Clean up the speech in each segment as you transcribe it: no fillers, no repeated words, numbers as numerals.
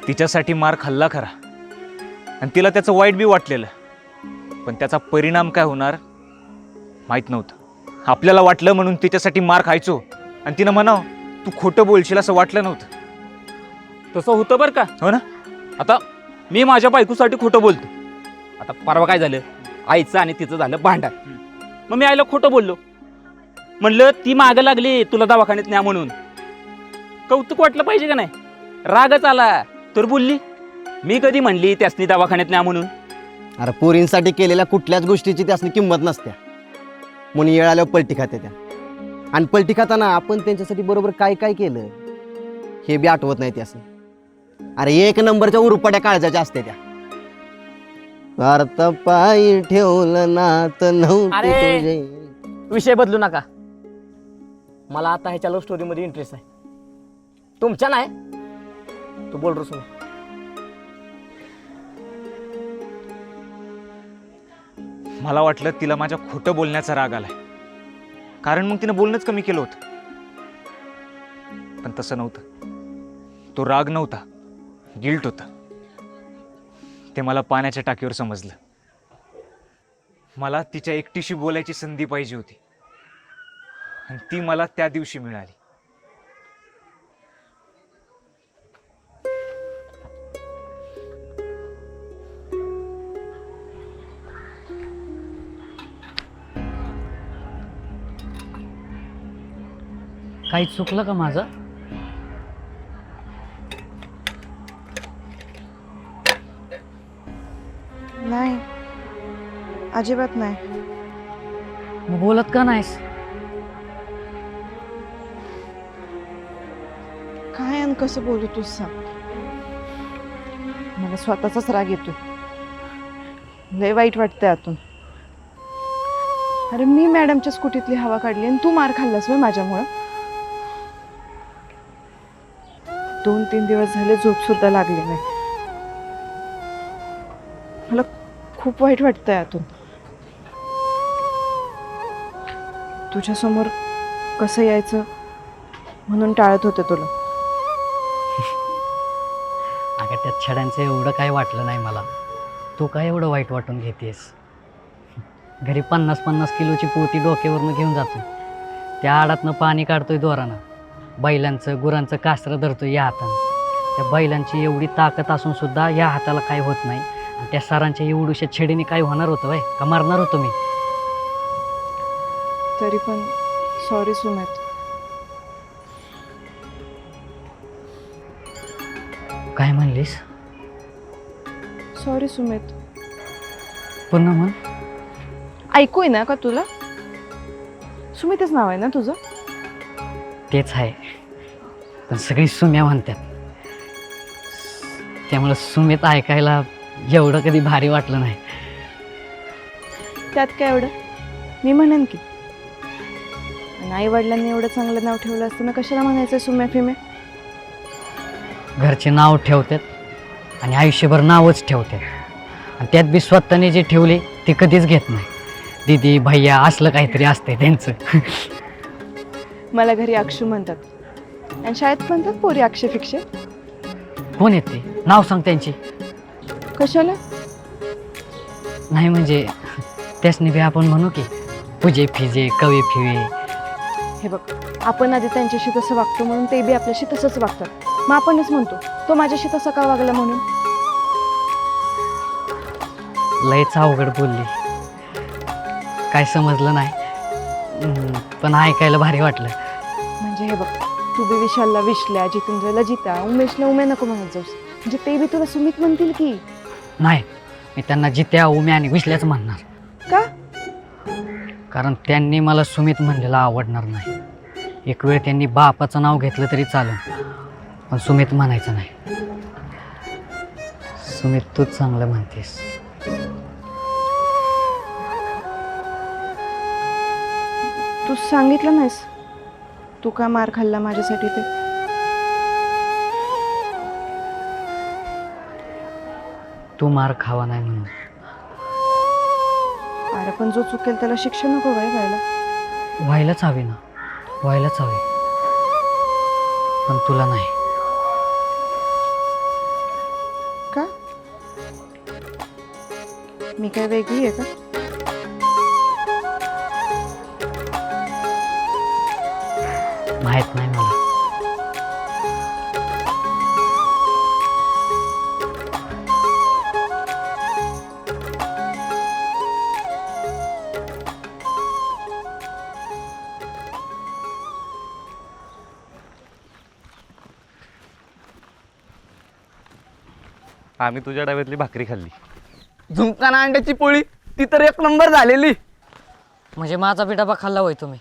तिच्यासाठी मार खाल्ला खरा आणि तिला त्याचं वाईट बी वाटलेलं, पण त्याचा परिणाम काय होणार माहीत नव्हतं. आपल्याला वाटलं म्हणून तिच्यासाठी मार खायचो आणि तिनं म्हणावं तू खोटं बोलशील असं वाटलं नव्हतं. तसं होतं बरं का. हो ना. आता मी माझ्या बायकोसाठी खोटं बोलतो. आता परवा काय झालं, आईचं आणि तिचं झालं भांडण. मग मी आईला खोटं बोललो, म्हणलं ती मागं लागली तुला दवाखान्यात न्या म्हणून. कौतुक वाटलं पाहिजे का नाही. रागच आला तर बोलली मी कधी म्हणली त्यासनी दवाखान्यात न्या म्हणून. अरे पोरींसाठी केलेल्या कुठल्याच गोष्टीची त्यासनी किंमत नसते म्हणून येळ आल्यावर पलटी खाते त्या. आणि पलटी खाताना आपण त्यांच्यासाठी बरोबर काय काय केलं हे बी आठवत नाही त्यासनी. अरे एक नंबरच्या उरपाट्या काळजाच्या असते त्या. भारता पायी ठेवलं नात नव्हते अरे! तुझे. विषय बदलू नका. मला आता ह्याच्या लव्ह स्टोरी मध्ये इंटरेस्ट आहे, तुमच्या नाही. तू बोल रे सुमे. मला वाटलं तिला माझ्या खोटं बोलण्याचा राग आलाय, कारण मग तिनं बोलणंच कमी केलं होतं. पण तसं नव्हतं. तो राग नव्हता, गिल्ट होता. ते मला पाण्याच्या टाकीवर समजलं. मला तिच्या एकटीशी बोलायची संधी पाहिजे होती आणि ती मला त्या दिवशी मिळाली. काही चुकलं का माझं? नाही, अजिबात नाही. मग बोलत का नाहीस? काय आणि कसं बोलू तूच सांग. मला स्वतःचाच राग येतो. लय वाईट वाटतंय आतून. अरे मी मॅडमच्या स्कूटीतली हवा काढली आणि तू मार खाल्लास होय माझ्यामुळं. 2-3 दिवस झाले झोप सुद्धा लागली नाही. मला खूप वाईट वाटतंय आतून. तुझ्यासमोर कसं यायचं म्हणून टाळत होते तुला. अगं त्या छड्यांचं एवढं काही वाटलं नाही मला. तू काय एवढं वाईट वाटून घेतेस? घरी 50-50 किलोची पोती डोक्यावरनं घेऊन जातोय. त्या आडातनं पाणी काढतोय दोरानं. बैलांचं गुरांचं कासरं धरतोय या हातानं. त्या बैलांची एवढी ताकद असून सुद्धा या हाताला काही होत नाही. आणि त्या सरांच्या एवढूशा छडीने काय होणार होतं वय का मारणार होतो मी? तरी पण सॉरी सुमित. काय म्हणलीस? सॉरी सुमित. पुन्हा म्हण. ऐकू ना का तुला? सुमितच नाव आहे ना तुझं? तेच आहे, पण सगळी सुम्या म्हणतात. त्यामुळं सुमेत ऐकायला एवढं कधी भारी वाटलं नाही. त्यात काय एवढं, मी म्हणेन की. आई वडिलांनी एवढं चांगलं नाव ठेवलं असताना कशाला म्हणायचं सुम्या फिम्या? घरचे नाव ठेवतात आणि आयुष्यभर नावच ठेवतात. आणि त्यात बी स्वतःने जे ठेवले ते कधीच घेत नाही. दीदी भैया असलं काहीतरी असते त्यांचं. मला घरी अक्षू म्हणतात आणि शाळेत म्हणतात पोरी अक्षय फिक्षे. कोण येते? नाव सांग त्यांची. कशाला? नाही म्हणजे त्यासनी बी आपण म्हणू की पूजे फिजे कवी फिवे. हे बघ, आपण आधी त्यांच्याशी तसं वागतो म्हणून ते बी आपल्याशी तसंच वागतात. मग आपणच म्हणतो तो माझ्याशी तसा का वागला म्हणून. लयच अवघड बोलली, काय समजलं नाही. पण ऐकायला भारी वाटलं. म्हणजे हे बघ, तू बी विशालला विशल्या, जितेंद्रला जिता, उमेशला उम्या नको म्हणत जाऊस. म्हणजे ते बी तुला सुमित म्हणतील की. नाही, मी त्यांना जित्या उम्या आणि विसल्याच म्हणणार. का? कारण त्यांनी मला सुमित म्हणलेलं आवडणार नाही. एक वेळ त्यांनी बापाचं नाव घेतलं तरी चालेल, पण सुमित म्हणायचं नाही. सुमित तूच चांगलं म्हणतेस. तू सांगितलं नाहीस तू का मार खाल्ला माझ्यासाठी ते. तू मार खावा नाही म्हणून. अरे पण जो चुकेल त्याला शिक्षा नको काय व्हायला? व्हायलाच हवी ना, व्हायलाच हवी, पण तुला नाही. मी काय वेगळी आहे का? माहीत नाही मला. आम्ही तुझ्या डाब्यातली भाकरी खाल्ली. झुंकाना अंड्याची पोळी ती तर एक नंबर झालेली. म्हणजे माझा बी डबा खाल्ला होय तुम्ही?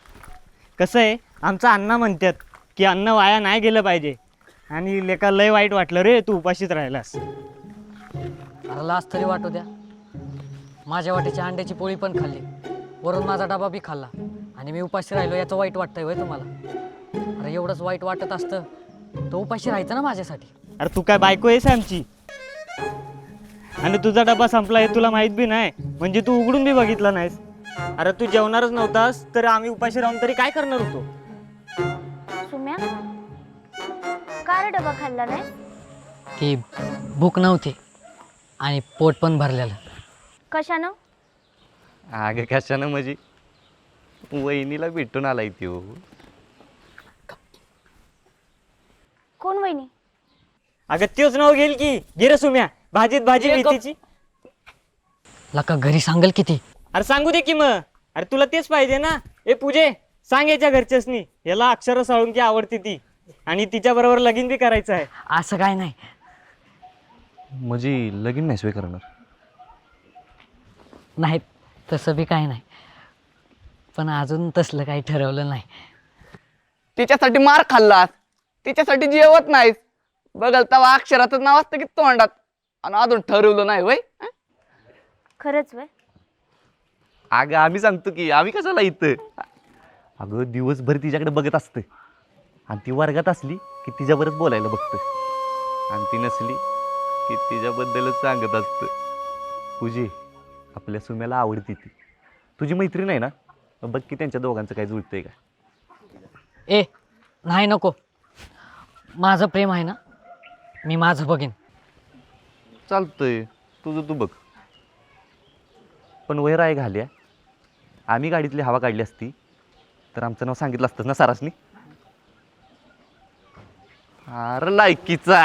कसं आहे, आमचं अण्णा म्हणतात की अन्न वाया नाही गेलं पाहिजे. आणि लेका लय वाईट वाटलं रे तू उपाशीच राहिलास. अरे लाज तरी वाटू द्या. माझ्या वाटेची अंड्याची पोळी पण खाल्ली, वरून माझा डबा बी खाल्ला, आणि मी उपाशी राहिलो याचं वाईट वाटतंय होय तुम्हाला? अरे एवढंच वाईट वाटत असतं तर उपाशी राहायचं ना माझ्यासाठी. अरे तू काय बायको आहेस आमची? आणि तुझा डबा संपला हे तुला माहीत बी नाही, म्हणजे तू उघडून बी बघितला नाहीस. अरे तू जेवणारच नव्हतास तर आम्ही उपाशी राहून तरी काय करणार होतो? सुम्या, का रे डबा खाल्ला नाही? की भूक नव्हती आणि पोट पण भरलेलं. कशानं? अगं कशानं म्हणजे वहिनीला भेटून आलाय त्यो. कोण वहिनी? अगं त्योच नाव घेईल की गिर सुम्या, भाजीत भाजी मेथीची. लका घरी सांगेल किती? अरे सांगू दे की मग. अरे तुला तेच पाहिजे ना. ए पूजे, सांग याच्या घरच्यासनी याला अक्षर साळुंकी आवडती ती, आणि तिच्या बरोबर लगीन बी करायचं आहे. असं काय नाही. म्हणजे लगीन नाही सोय करणार? नाही तसं बी काय नाही, पण अजून तसलं काही ठरवलं नाही. तिच्यासाठी मार खाल्लास, तिच्यासाठी जेवत नाहीस, बघल तवा अक्षराचं नाव असतं की तोंडात, आणि अजून ठरवलं नाही वय. खरंच वय? अगं आम्ही सांगतो की आम्ही कशाला इथं. अगं दिवसभर तिच्याकडे बघत असतं, आणि ती वर्गात असली की तिच्याबरोबर बोलायला बघतं, आणि ती नसली की तिच्याबद्दलच सांगत असतं. पूजे, आपल्या सुम्याला आवडती ती. तुझी मैत्रीण आहे ना, बघ की त्यांच्या दोघांचं काय जुळतंय का. ए नाही, नको. माझं प्रेम आहे ना, मी माझं बघेन. चालतंय, तुझं तू बघ. पण वैर आहे घाल्या, आम्ही गाडीतली हवा काढली असती तर आमचं नाव सांगितलं असतं ना सारासनी. अरे लायकीचा.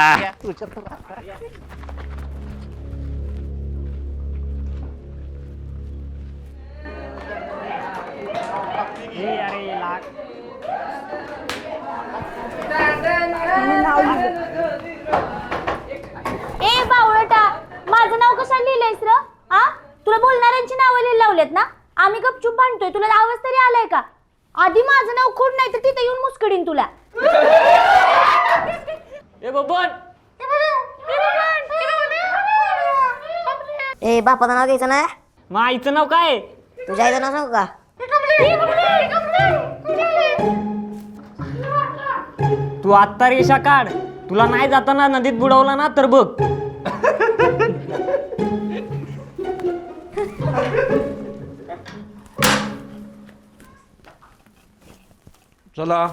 ए बावळटा, माझं नाव कशाला लिहिलंयस र? हा, तुला बोलणाऱ्यांची नावं लिहिली लावलेत ना? आम्ही गपचूप भांडतोय, तुला आवाज तरी आलाय का? आधी माझं नाव खोड, नाही तर तिथे येऊन मुस्कडीन तुला. ए बबन, ए बापाचं नाव घ्यायचं ना. मग आईचं नाव काय आहे? तुझ्या आईचं नाव सांगू का? तू आत्ता रेषा काढ. तुला नाही जाताना नदीत बुडवला ना तर बघ. चला,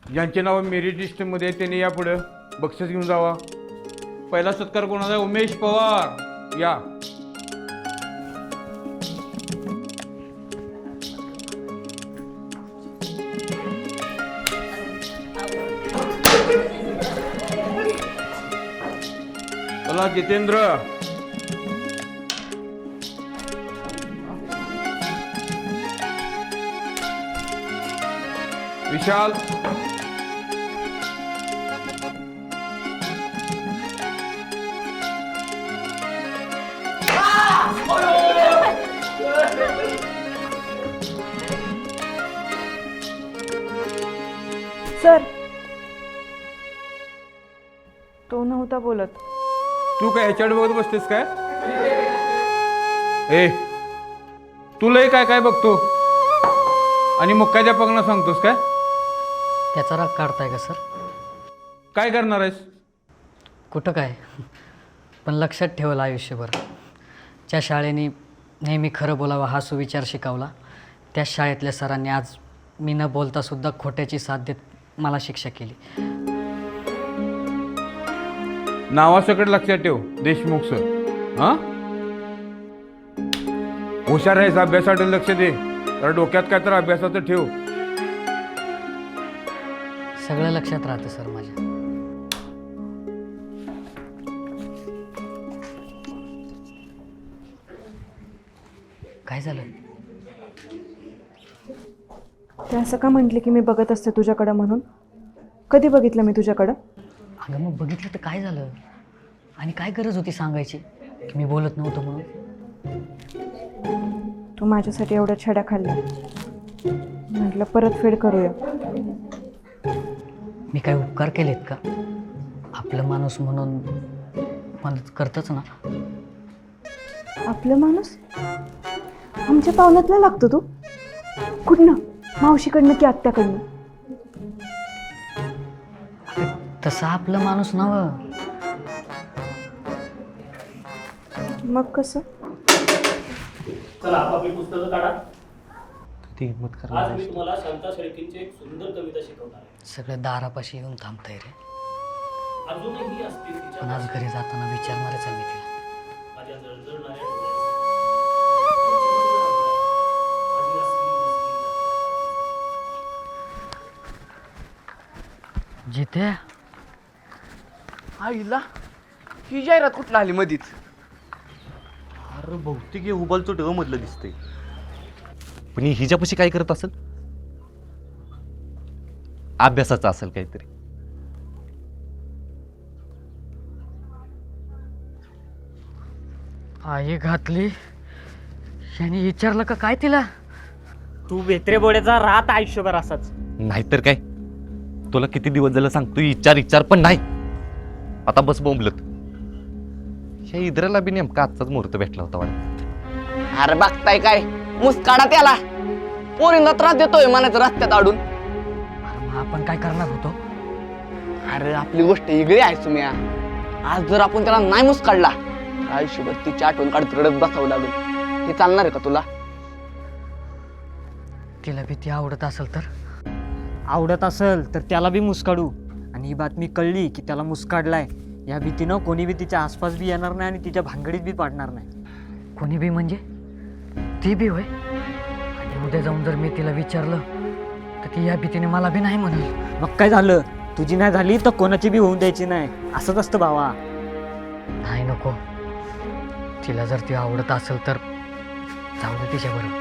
ज्यांचे नाव मेरिट लिस्टमध्ये आहे त्यांनी या पुढं बक्षीस घेऊन जावा. पहिला सत्कार कोणाचा आहे? उमेश पवार या. चला, जितेंद्र. विशाल. सर, तो नव्हता बोलत. तू काय ह्याच्याकडे बघत बसतेस काय? ए, तुलाही काय काय बघतो आणि मुक्काच्या पगना सांगतोस काय? त्याचा राग काढताय का सर? काय करणार आहेस? कुठं काय, पण लक्षात ठेवलं आयुष्यभर. ज्या शाळेने नेहमी खरं बोलावं हा सुविचार शिकवला, त्या शाळेतल्या सरांनी आज मी न बोलतासुद्धा खोट्याची साथ देत मला शिक्षा केली. नावासकट लक्षात ठेव, देशमुख सर. हां, हुशार आहेस, अभ्यासाकडे लक्ष दे. तर डोक्यात काय तर अभ्यासाचं ठेव. सगळं लक्षात राहतं सर माझ्या. काय झालं? ते असं का म्हटले की मी बघत असते तुझ्याकडं म्हणून? कधी बघितलं मी तुझ्याकडं? अगं मग बघितलं तर काय झालं? आणि काय गरज होती सांगायची की मी बोलत नव्हतो म्हणून? तू माझ्यासाठी एवढ्या छड्या खाल्ल्या, म्हटलं परतफेड करूया. मी काय उपकार केलेत का? आपलं माणूस म्हणून मदत करतच ना. आपलं माणूस? आमच्या पाहुण्यातला लागतो तू? कुठनं? मावशीकडनं की आत्याकडनं? तसा आपलं माणूस नव्ह. मग कसं? चला आपापली पुस्तकं काढा. ती हिंमत आज करणार मी तुम्हाला शांता शेळकेंची एक सुंदर कविता शिकवणार आहे. सगळं दारापाशी येऊन थांबतंय रे. अजूनही असतील तिच्या पण आज घरी जाताना विचारणारच आहे मी तिला. माझ्या जळजळणाऱ्या डोळ्यांसाठी. माझी असली नसली जिथे आईला ही जाहिरात कुठला आली मधीच? अरे बहुतेक हे उबालचं ढ मधलं दिसतंय. पण ही हिच्यापाशी काय करत असेल? अभ्यासाचं असेल काहीतरी. आई घातली. यांनी विचारलं का काय तिला? तू बेत्रे बोड्याचा राहत आयुष्यभर असाच. नाहीतर काय, तुला किती दिवस झालं सांगतो विचार पण नाही. आता बस बोंबलत. ह्या इद्राला बी नेमका आजचाच मुहूर्त भेटला होता वाटत. अरे बघताय काय, मुस्काडा त्याला. पोरींना त्रास देतोय म्हणायचं रस्त्यात अडून. अरे मग आपण काय करणार होतो? अरे आपली गोष्ट वेगळी आहे सुम्या. आज जर आपण त्याला नाही मुस्काडला, आयुष्यभर तिची आठवण काढत रडत बसावं लागेल. हे चालणार आहे का तुला? तिला भीती आवडत असेल तर? आवडत असेल तर त्याला बी मुस्काडू. आणि ही बातमी कळली की त्याला मुस्काडलाय, या भीतीनं कोणी बी तिच्या आसपास बी येणार नाही आणि तिच्या भानगडीत बी पाडणार नाही. कोणी बी म्हणजे? ती बी होय? आणि उद्या जाऊन जर मी तिला विचारलं तर ती या भीतीने मला बी नाही म्हणाल. मग काय झालं? तुझी नाही झाली तर कोणाची बी होऊन द्यायची नाही. असंच असतं भावा. नाही नको. तिला जर ती आवडत असेल तर जाऊ दे तिच्याबरोबर.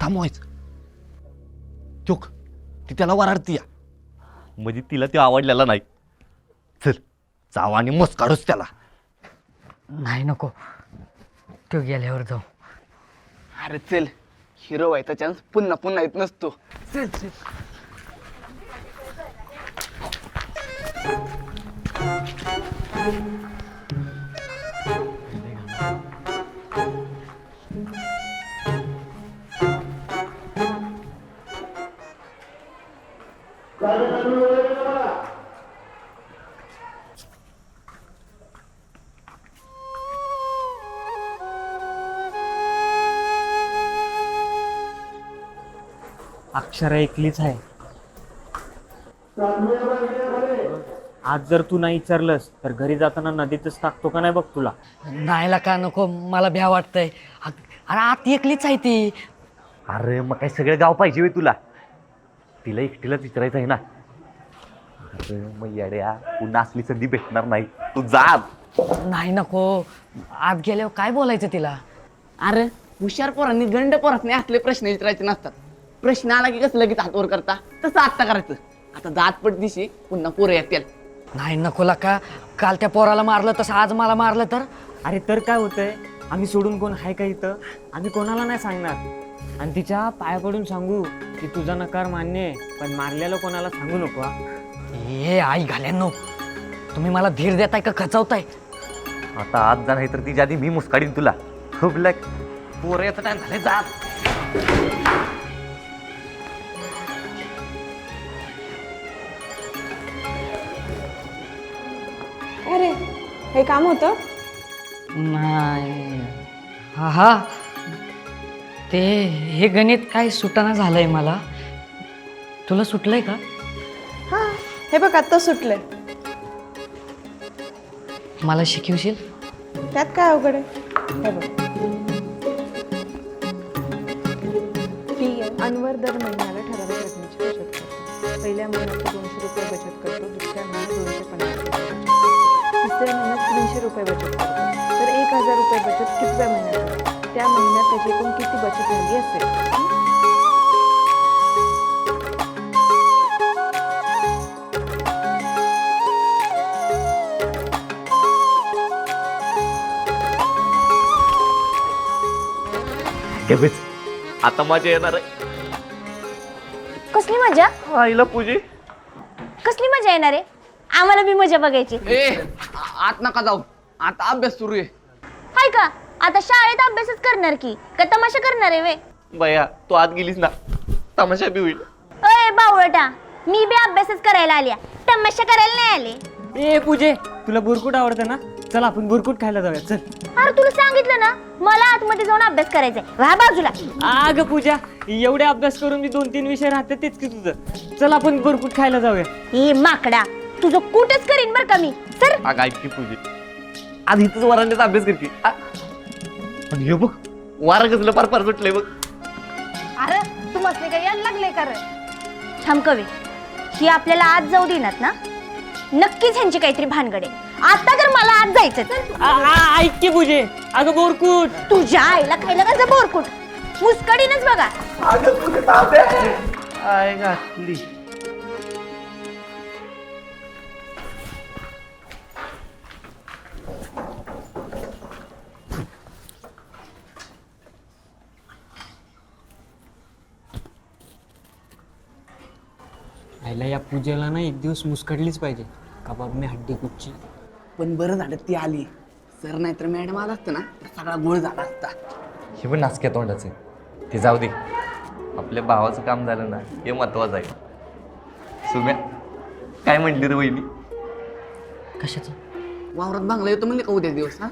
थांबवायचं. चोक ती त्याला वराडती म्हणजे तिला ते आवडलेला नाही. चल जाऊ आणि मस्त काढूच त्याला. नाही नको. तो गेल्यावर जाऊ. अरे चल, हिरो व्हायचा चान्स पुन्हा पुन्हा येत नसतो. चल चल. अक्षरा एकलीच आहे. आज जर तू नाही विचारलंस तर घरी जाताना नदीतच टाकतो का नाही बघ तुला. नाहीला का नको, मला भ्या वाटतंय. अरे आत एकलीच आहे ती. अरे मग काय सगळं गाव पाहिजे होय तुला? तिला एकटीलाच विचारायचं आहे ना. अरे मग येड्या, पुन्हा असली संधी भेटणार नाही. तू जा. नाही नको. आत गेल्यावर काय बोलायचं तिला? अरे हुशार पोरांनी गंड पोरांनी असले प्रश्न विचारायचे नसतात. प्रश्न आला की कसं लगेच हातवर करता, तसं आत्ता करायचं. आता जात पट दिशी पुन्हा पोरं येतील. नाही नकोला का. काल त्या पोराला मारलं तसं आज मला मारलं तर? अरे तर काय होतंय, आम्ही सोडून कोण आहे का इथं? आम्ही कोणाला नाही सांगणार. आणि तिच्या पाया पडून सांगू की तुझा नकार मान्य आहे, पण मारलेलं कोणाला सांगू नको हा. हे आई घाल्यांनो, तुम्ही मला धीर देताय का खचवताय? आता आज जा नाही तर तिच्या आधी मी मुस्काडीन तुला. खूप लाग पोरं येतं टाइम झाले. जा. अरे हे काम होतं? नाही. हा हा, ते हे गणित काय सुटाना झालंय मला. तुला सुटलंय का? हां, हे बघ आत्ता सुटलंय. मला शिकवशील? त्यात काय अवघड आहे? हे बघ, अनवर दर महिन्याला ठराविक रकमेची बचत करतो. पहिल्या महिन्यात 200 रुपये बचत करतो, दुसऱ्या महिन्यात 250 रुपये बचत करतो, तिसऱ्या महिन्यात 300 रुपये बचत करतो. तर 1000 रुपये बचत कितव्या महिन्यात करतो? त्या महिन्यात त्याची एकूण किती बचत झाली असेल? आता मजा येणार आहे. कसली मजा? आईला पूजे कसली मजा येणार आहे? आम्हाला बी मजा बघायची. आत नका जाऊ, आता अभ्यास सुरू आहे. हाय का? आता शाळेत अभ्यासच करणार की का तमाशा करणार आहे वे? बया तू आत गेलीस ना तमाशा बी होईल. अय बावळटा, मी बी अभ्यासच करायला आल्या, तमाशा करायला नाही आले. ए पूजे, तुला बुरकुट आवडतं ना? चल आपण बुरकुट खायला जाऊया, चल. अरे तुला सांगितलं ना मला आतमध्ये जाऊन अभ्यास करायचा आहे. व्हा बाजूला. अगं पूजा, एवढे अभ्यास करून मी 2-3 विषय राहते तेच की तुझं. चल आपण बुरकुट खायला जाऊया. हे माकडा, तुझं कुठंच करीन बर का मी. सर अगं ऐक की पूजे, आज इथंच वरांड्याचा अभ्यास करते. पण हे बघ वारा कसलं पार पार सुटलंय बघ. अरे तू मसले काय यायला लागले का रे? थांब कवी, ही आपल्याला आज जाऊ देणार ना? नक्कीच ह्यांची काहीतरी भानगड आहे. आता तर मला आज जायचं. ऐक की पूजे, अगं बोरकुट. तुझ्या आईला खायला का बोरकुट? मुस्कडीनच बघा. आईला या पूजेला ना एक दिवस मुस्कडलीच पाहिजे. कबाब मी हड्डी कुच्ची. पण बरं झालं ती आली. सर नाहीतर मॅडम आला असतं ना तर सगळा गोळ झाला असता. हे पण नासक्या तोंडाचे ते जाऊ दे. आपल्या भावाचं काम झालं ना हे महत्वाचं आहे. सुम्या काय म्हटली रे वहिनी? कशाचं? वावरात बांगला येतो म्हणले का उद्या दिवस? हा,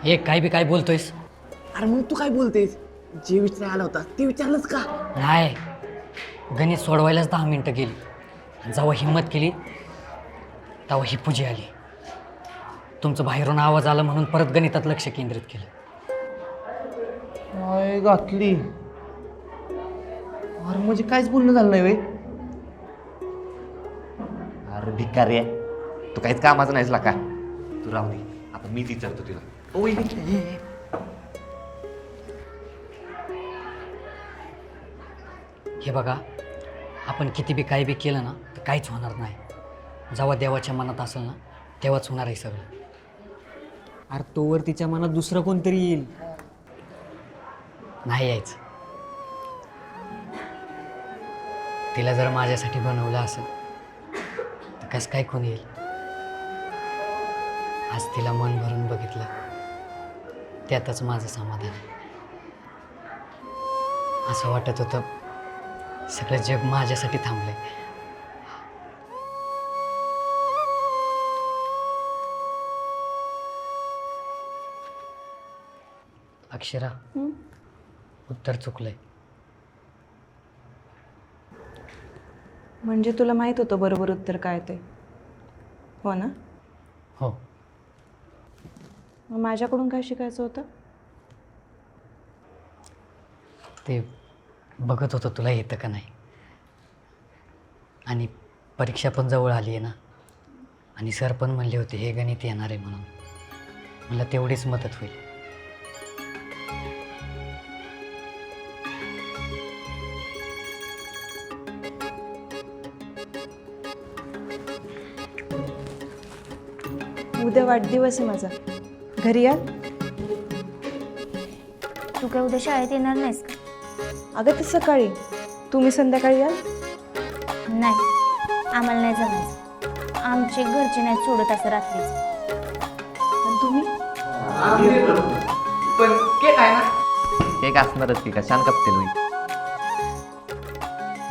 हे काय बी काय बोलतोयस? अरे मग तू काय बोलतेस? जे विचारायला आला होता ते विचारलंच का? नाही, गणित सोडवायलाच 10 मिनिटं गेली. आणि जेव्हा हिंमत केली तेव्हा ही पूजी आली. तुमचं बाहेरून आवाज आला म्हणून परत गणितात लक्ष केंद्रित केलं. घातली. अरे म्हणजे काहीच बोलणं झालं नाही वे. अरे भिकारी आहे तू, काहीच कामाचं नाहीस ला का. तू राहू दे, आता मीच विचारतो तिला. ओ वहिनी, हे बघा, आपण किती बी काय बी केलं ना तर काहीच होणार नाही. जेव्हा देवाच्या मनात असेल ना तेव्हाच होणार आहे सगळं. अरे तोवर तिच्या मनात दुसरं कोणतरी येईल. नाही यायचं. तिला जर माझ्यासाठी बनवलं असेल तर कसं काय कोण येईल? आज तिला मन भरून बघितलं, त्यातच माझं समाधान आहे. असं वाटत होतं सगळं जग माझ्यासाठी थांबलंय. अक्षरा, उत्तर चुकलंय. म्हणजे तुला माहित होतं बरोबर उत्तर काय ते? हो ना? हो. मग माझ्याकडून काय शिकायचं होतं? ते बघत होतं तुला येतं का नाही. आणि परीक्षा पण जवळ आली आहे ना, आणि सर पण म्हणले होते हे गणित येणार आहे म्हणून. मला तेवढीच मदत होईल. उद्या वाढदिवस आहे माझा, घरी या. तू काय उद्या शाळेत येणार नाहीस का? अगं ते सकाळी, तुम्ही संध्याकाळी या. नाही, आम्हाला नाही जमायचं. आमचे घरचे नाही सोडत असं रात्रीच. आणि तुम्ही? पण केक आहे ना? केक असणारच की, का शान कापतील होईल.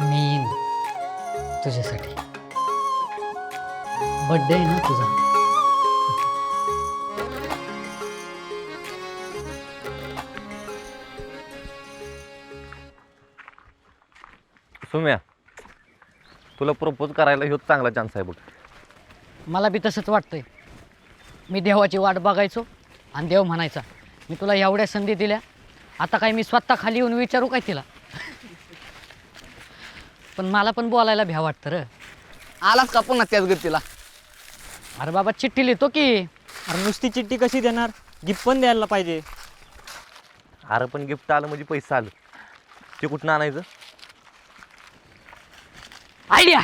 मी येईन तुझ्यासाठी. बड्डे आहे ना तुझा. सुम्या, तुला प्रपोज करायला ह्योच चांगला चान्स आहे बघ. मला बी तसंच वाटतंय. मी देवाची वाट बघायचो आणि देव म्हणायचा मी तुला एवढ्या संधी दिल्या, आता काय मी स्वतः खाली येऊन विचारू काय तिला? पण मला पण बोलायला भ्या वाटतं र. आलाच का पुन्हा त्याच गतीला? अरे बाबा चिठ्ठी लिहितो की. अरे नुसती चिठ्ठी कशी देणार, गिफ्ट पण द्यायला पाहिजे. अरे पण गिफ्ट आलं म्हणजे पैसा आलं, ते कुठनं आणायचं? आयडिया